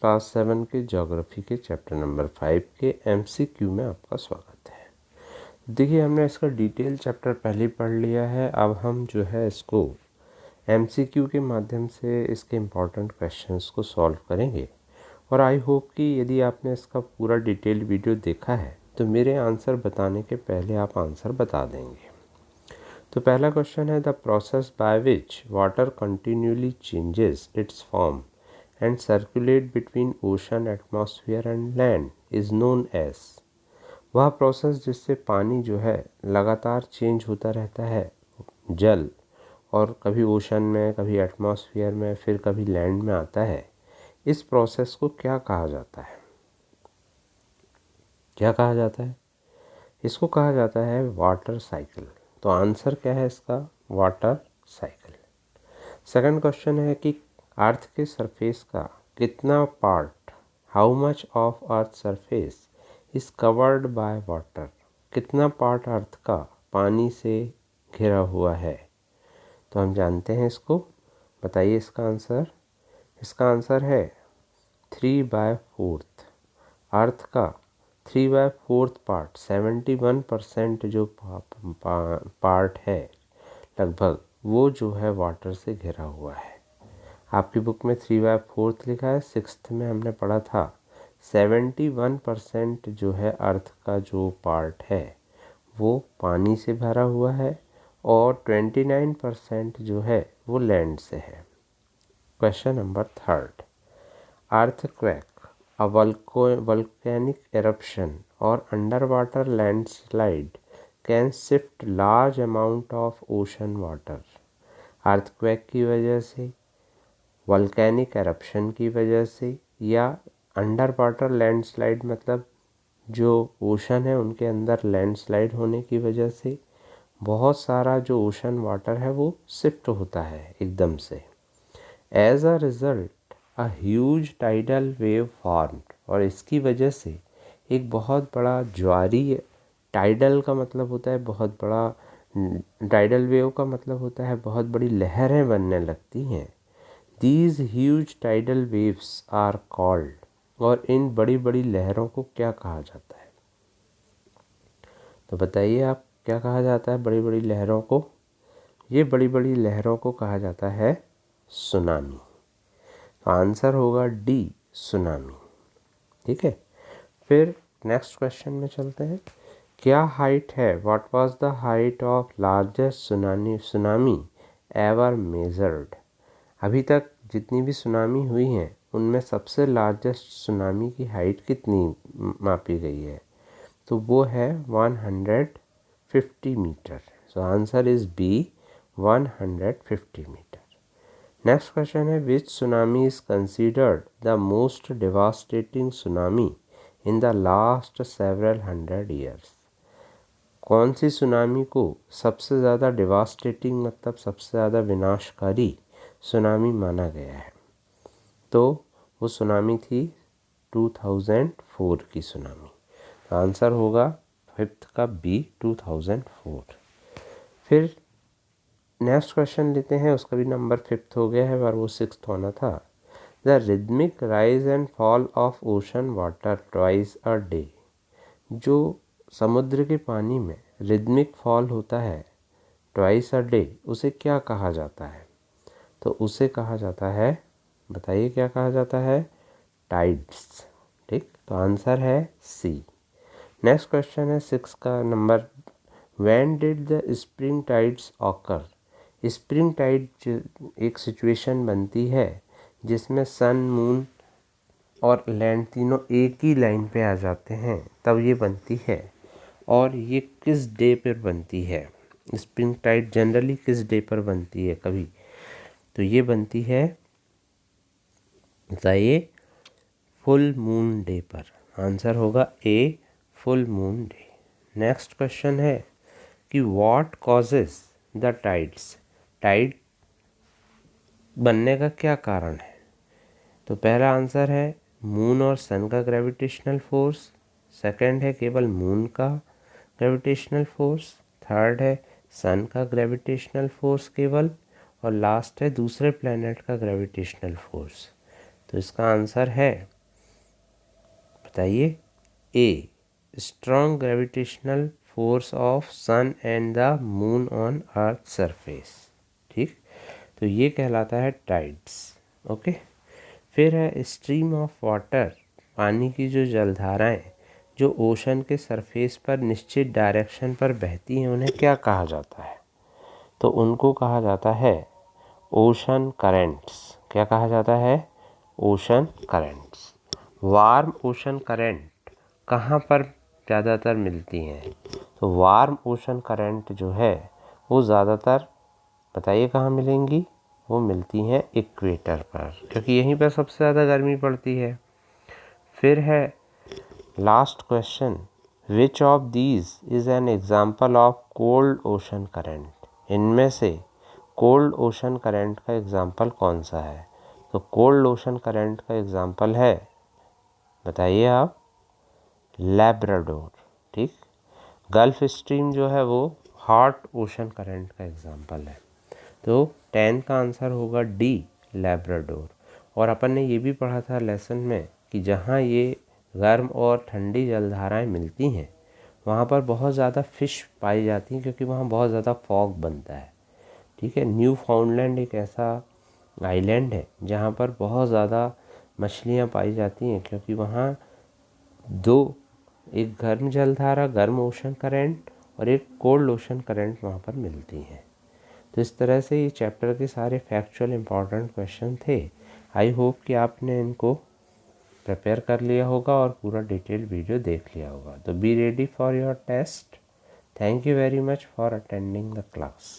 Class 7 के geography के chapter number 5 के MCQ में आपका स्वागत है। देखिए, हमने इसका डिटेल चैप्टर पहले पढ़ लिया है। अब हम जो है इसको MCQ के माध्यम से इसके इम्पॉर्टेंट क्वेश्चंस को सॉल्व करेंगे और आई होप कि यदि आपने इसका पूरा डिटेल वीडियो देखा है तो मेरे आंसर बताने के पहले आप आंसर बता देंगे। तो पहला क्वेश्चन है, the process by which water continually changes it's form and circulate between ocean, atmosphere and land is known as। वह प्रोसेस जिससे पानी जो है लगातार चेंज होता रहता है, जल, और कभी ओशन में, कभी एटमॉस्फेयर में, फिर कभी लैंड में आता है, इस प्रोसेस को क्या कहा जाता है? क्या कहा जाता है? इसको कहा जाता है वाटर साइकिल। तो आंसर क्या है इसका? Water cycle. सेकंड क्वेश्चन है कि अर्थ के सरफेस का कितना part, how much of earth surface is covered by water, कितना पार्ट अर्थ का पानी से घिरा हुआ है? तो हम जानते हैं इसको, बताइए इसका आंसर। इसका आंसर है 3/4। अर्थ का 3/4 पार्ट, 71% जो पार्ट है लगभग, वो जो है वाटर से घिरा हुआ है। आपकी बुक में 3/4 लिखा है, 6th में हमने पढ़ा था 71% जो है अर्थ का जो पार्ट है वो पानी से भरा हुआ है और 29% जो है वो लैंड से है। क्वेश्चन नंबर 3, अर्थक्वेक, अ वोल्केनिक एरप्शन और under water landslide can shift large amount of ocean water. Earthquake की वजह से, वोल्केनिक एरप्शन की वजह से, या अंडर वाटर लैंडस्लाइड मतलब जो ओशन है उनके अंदर लैंडस्लाइड होने की वजह से बहुत सारा जो ओशन वाटर है वो शिफ्ट होता है एकदम से। As a result a huge tidal wave formed, और इसकी वजह से एक बहुत बड़ा ज्वारी, टाइडल का मतलब होता है बहुत बड़ा, टाइडल वेव का मतलब होता है बहुत बड़ी लहरें बनने लगती हैं। These huge tidal waves are called, और इन बड़ी बड़ी लहरों को क्या कहा जाता है? तो बताइए आप, क्या कहा जाता है बड़ी बड़ी लहरों को? ये बड़ी बड़ी लहरों को कहा जाता है सुनामी। तो आंसर होगा डी, सुनामी। ठीक है, फिर नेक्स्ट क्वेश्चन में चलते हैं। क्या हाइट है, what was the height of largest tsunami ever measured? अभी तक जितनी भी सुनामी हुई हैं उनमें सबसे लार्जेस्ट सुनामी की हाइट कितनी मापी गई है? तो वो है 150 metre. So answer is b, 150 metre. Next question है, which tsunami is considered the most devastating tsunami in the last several 100 years? कौन सी सुनामी को सबसे ज़्यादा डिवास्टेटिंग मतलब सबसे ज़्यादा विनाशकारी सुनामी माना गया है? तो वो सुनामी थी 2004 की सुनामी। तो आंसर होगा 5th का बी, 2004। फिर नेक्स्ट क्वेश्चन लेते हैं, उसका भी नंबर 5th हो गया है और वो 6th होना था। The rhythmic rise and fall of ocean water twice a day, जो समुद्र के पानी में रिदमिक फॉल होता है ट्वाइस अ डे, उसे क्या कहा जाता है? तो उसे कहा जाता है, बताइए क्या कहा जाता है? टाइड्स। ठीक, तो आंसर है सी। नेक्स्ट क्वेश्चन है 6 का number, when did the spring tides occur? Spring tide एक सिचुएशन बनती है जिसमें सन, मून और लैंड तीनों एक ही लाइन पे आ जाते हैं, तब ये बनती है। और ये किस डे पर बनती है? स्प्रिंग टाइड जनरली किस डे पर बनती है कभी? तो ये बनती है, बताइए, फुल मून डे पर। आंसर होगा a, full moon day. Next question है कि what causes the tides? Tide बनने का क्या कारण है? तो पहला आंसर है मून और सन का ग्रेविटेशनल फोर्स, सेकंड है केवल मून का ग्रेविटेशनल फोर्स, थर्ड है सन का ग्रेविटेशनल फोर्स केवल, और लास्ट है दूसरे प्लैनेट का ग्रेविटेशनल फोर्स। तो इसका आंसर है, बताइए, a, strong gravitational force of sun and the moon on earth surface. ठीक, तो ये कहलाता है टाइड्स। ओके, फिर है स्ट्रीम ऑफ वाटर, पानी की जो जलधाराएं जो ओशन के सरफेस पर निश्चित डायरेक्शन पर बहती हैं, उन्हें क्या कहा जाता है? तो उनको कहा जाता है ओशन करेंट्स। क्या कहा जाता है? Ocean currents. Warm ocean current कहाँ पर ज़्यादातर मिलती हैं? तो वार्म ओशन करंट जो है वो ज़्यादातर, बताइए कहाँ मिलेंगी? वो मिलती हैं इक्वेटर पर, क्योंकि यहीं पर सबसे ज़्यादा गर्मी पड़ती है। फिर है last question, which of these is an example of cold ocean current? इनमें से कोल्ड ओशन करंट का एग्जाम्पल कौन सा है? तो कोल्ड ओशन करंट का एग्जाम्पल है, बताइए आप, लैब्राडोर। ठीक, गल्फ स्ट्रीम जो है वो हॉट ओशन करंट का एग्जाम्पल है। तो 10 का आंसर होगा डी, लैब्राडोर। और अपन ने ये भी पढ़ा था लेसन में कि जहाँ ये गर्म और ठंडी जलधाराएं मिलती हैं वहाँ पर बहुत ज़्यादा फ़िश पाई जाती हैं, क्योंकि वहाँ बहुत ज़्यादा फॉग बनता है। ठीक है, न्यू फाउंडलैंड एक ऐसा आइलैंड है जहाँ पर बहुत ज़्यादा मछलियाँ पाई जाती हैं, क्योंकि वहाँ दो, एक गर्म जलधारा, गर्म ओशन करंट, और एक कोल्ड ओशन करंट वहाँ पर मिलती हैं। तो इस तरह से ये चैप्टर के सारे फैक्चुअल इम्पॉर्टेंट क्वेश्चन थे। आई होप कि आपने इनको प्रिपेयर कर लिया होगा और पूरा डिटेल वीडियो देख लिया होगा। तो be ready for your test. Thank you very much for attending the class.